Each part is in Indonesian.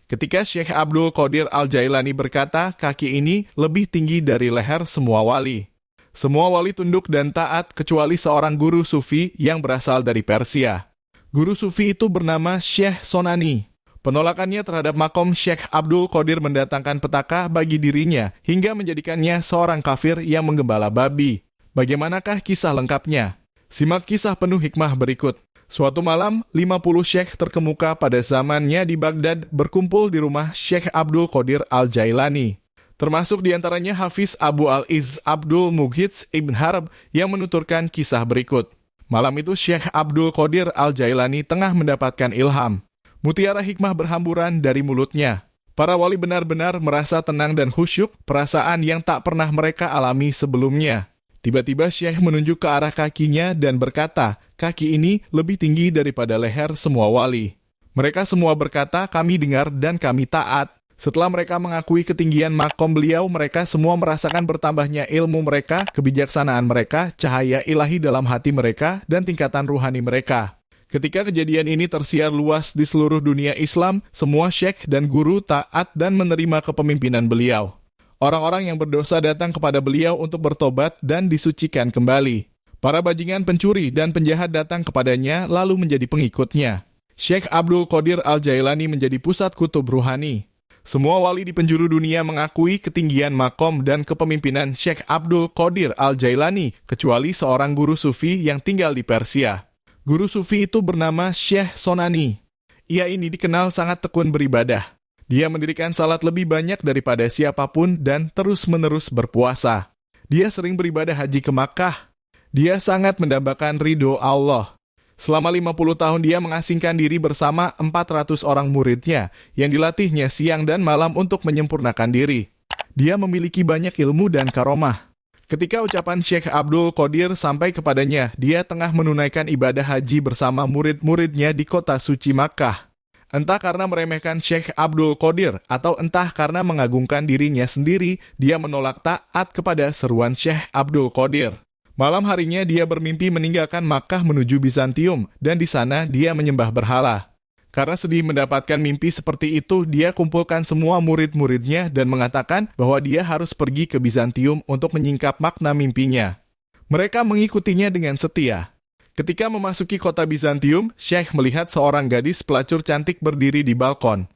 Ketika Syekh Abdul Qadir Al-Jailani berkata, kaki ini lebih tinggi dari leher semua wali. Semua wali tunduk dan taat kecuali seorang guru sufi yang berasal dari Persia. Guru sufi itu bernama Syekh Sonani. Penolakannya terhadap makom Syekh Abdul Qadir mendatangkan petaka bagi dirinya hingga menjadikannya seorang kafir yang menggembala babi. Bagaimanakah kisah lengkapnya? Simak kisah penuh hikmah berikut. Suatu malam, 50 syekh terkemuka pada zamannya di Baghdad berkumpul di rumah Syekh Abdul Qadir Al-Jailani. Termasuk diantaranya Hafiz Abu Al-Iz Abdul Mughith Ibn Harb yang menuturkan kisah berikut. Malam itu Syekh Abdul Qadir Al-Jailani tengah mendapatkan ilham. Mutiara hikmah berhamburan dari mulutnya. Para wali benar-benar merasa tenang dan khusyuk, perasaan yang tak pernah mereka alami sebelumnya. Tiba-tiba Syekh menunjuk ke arah kakinya dan berkata, kaki ini lebih tinggi daripada leher semua wali. Mereka semua berkata, kami dengar dan kami taat. Setelah mereka mengakui ketinggian makom beliau, mereka semua merasakan bertambahnya ilmu mereka, kebijaksanaan mereka, cahaya ilahi dalam hati mereka, dan tingkatan ruhani mereka. Ketika kejadian ini tersiar luas di seluruh dunia Islam, semua syekh dan guru taat dan menerima kepemimpinan beliau. Orang-orang yang berdosa datang kepada beliau untuk bertobat dan disucikan kembali. Para bajingan pencuri dan penjahat datang kepadanya lalu menjadi pengikutnya. Syekh Abdul Qadir Al-Jailani menjadi pusat kutub ruhani. Semua wali di penjuru dunia mengakui ketinggian makom dan kepemimpinan Syekh Abdul Qadir Al-Jailani, kecuali seorang guru sufi yang tinggal di Persia. Guru sufi itu bernama Syekh Sonani. Ia ini dikenal sangat tekun beribadah. Dia mendirikan salat lebih banyak daripada siapapun dan terus-menerus berpuasa. Dia sering beribadah haji ke Makkah. Dia sangat mendambakan ridho Allah. Selama 50 tahun dia mengasingkan diri bersama 400 orang muridnya yang dilatihnya siang dan malam untuk menyempurnakan diri. Dia memiliki banyak ilmu dan karomah. Ketika ucapan Syekh Abdul Qadir sampai kepadanya, dia tengah menunaikan ibadah haji bersama murid-muridnya di kota suci Makkah. Entah karena meremehkan Syekh Abdul Qadir atau entah karena mengagungkan dirinya sendiri, dia menolak taat kepada seruan Syekh Abdul Qadir. Malam harinya dia bermimpi meninggalkan Makkah menuju Bizantium dan di sana dia menyembah berhala. Karena sedih mendapatkan mimpi seperti itu, dia kumpulkan semua murid-muridnya dan mengatakan bahwa dia harus pergi ke Bizantium untuk menyingkap makna mimpinya. Mereka mengikutinya dengan setia. Ketika memasuki kota Bizantium, Syekh melihat seorang gadis pelacur cantik berdiri di balkon.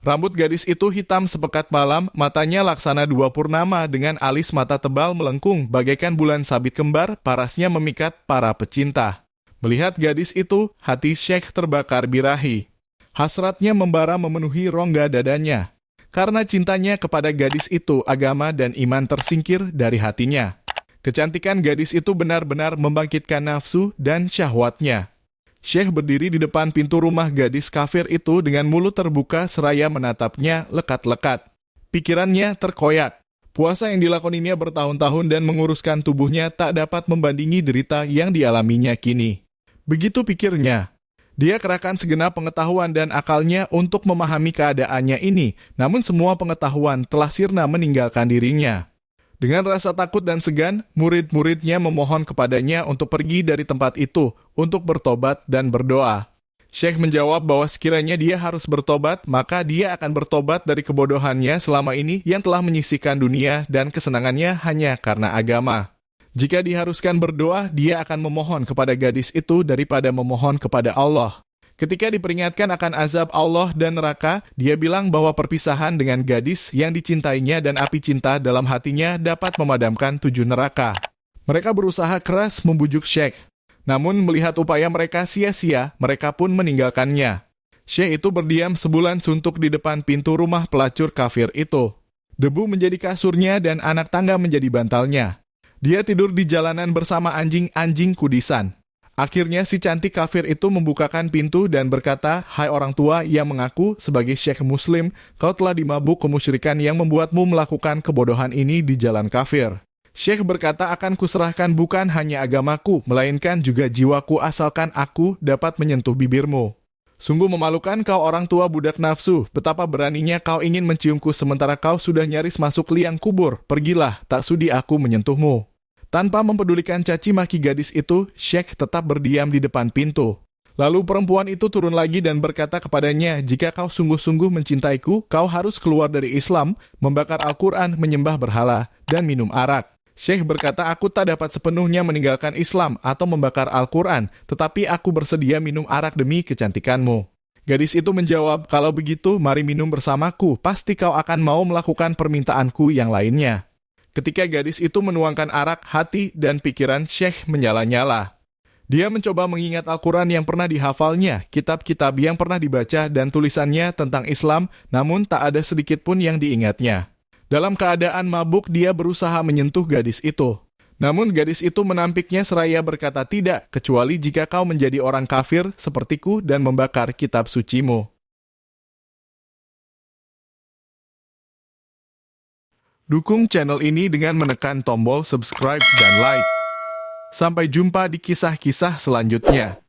Rambut gadis itu hitam sepekat malam, matanya laksana dua purnama dengan alis mata tebal melengkung bagaikan bulan sabit kembar, parasnya memikat para pecinta. Melihat gadis itu, hati Syekh terbakar birahi. Hasratnya membara memenuhi rongga dadanya. Karena cintanya kepada gadis itu, agama dan iman tersingkir dari hatinya. Kecantikan gadis itu benar-benar membangkitkan nafsu dan syahwatnya. Syekh berdiri di depan pintu rumah gadis kafir itu dengan mulut terbuka seraya menatapnya lekat-lekat. Pikirannya terkoyak. Puasa yang dilakoninya bertahun-tahun dan menguruskan tubuhnya tak dapat membandingi derita yang dialaminya kini. Begitu pikirnya. Dia kerahkan segenap pengetahuan dan akalnya untuk memahami keadaannya ini, namun semua pengetahuan telah sirna meninggalkan dirinya. Dengan rasa takut dan segan, murid-muridnya memohon kepadanya untuk pergi dari tempat itu, untuk bertobat dan berdoa. Syekh menjawab bahwa sekiranya dia harus bertobat, maka dia akan bertobat dari kebodohannya selama ini yang telah menyisihkan dunia dan kesenangannya hanya karena agama. Jika diharuskan berdoa, dia akan memohon kepada gadis itu daripada memohon kepada Allah. Ketika diperingatkan akan azab Allah dan neraka, dia bilang bahwa perpisahan dengan gadis yang dicintainya dan api cinta dalam hatinya dapat memadamkan 7 neraka. Mereka berusaha keras membujuk Syekh. Namun melihat upaya mereka sia-sia, mereka pun meninggalkannya. Syekh itu berdiam sebulan suntuk di depan pintu rumah pelacur kafir itu. Debu menjadi kasurnya dan anak tangga menjadi bantalnya. Dia tidur di jalanan bersama anjing-anjing kudisan. Akhirnya si cantik kafir itu membukakan pintu dan berkata, "Hai orang tua yang mengaku sebagai syekh muslim, kau telah dimabuk kemusyrikan yang membuatmu melakukan kebodohan ini di jalan kafir." Syekh berkata, "Akan kuserahkan bukan hanya agamaku, melainkan juga jiwaku asalkan aku dapat menyentuh bibirmu. Sungguh memalukan kau orang tua budak nafsu, betapa beraninya kau ingin menciumku sementara kau sudah nyaris masuk liang kubur. Pergilah, tak sudi aku menyentuhmu." Tanpa mempedulikan caci maki gadis itu, Syekh tetap berdiam di depan pintu. Lalu perempuan itu turun lagi dan berkata kepadanya, "Jika kau sungguh-sungguh mencintaiku, kau harus keluar dari Islam, membakar Al-Quran, menyembah berhala, dan minum arak." Syekh berkata, "Aku tak dapat sepenuhnya meninggalkan Islam atau membakar Al-Quran, tetapi aku bersedia minum arak demi kecantikanmu." Gadis itu menjawab, "Kalau begitu, mari minum bersamaku, pasti kau akan mau melakukan permintaanku yang lainnya." Ketika gadis itu menuangkan arak, hati dan pikiran Syekh menyala-nyala. Dia mencoba mengingat Al-Quran yang pernah dihafalnya, kitab-kitab yang pernah dibaca dan tulisannya tentang Islam, namun tak ada sedikit pun yang diingatnya. Dalam keadaan mabuk, dia berusaha menyentuh gadis itu. Namun gadis itu menampiknya seraya berkata, "Tidak, kecuali jika kau menjadi orang kafir sepertiku dan membakar kitab sucimu." Dukung channel ini dengan menekan tombol subscribe dan like. Sampai jumpa di kisah-kisah selanjutnya.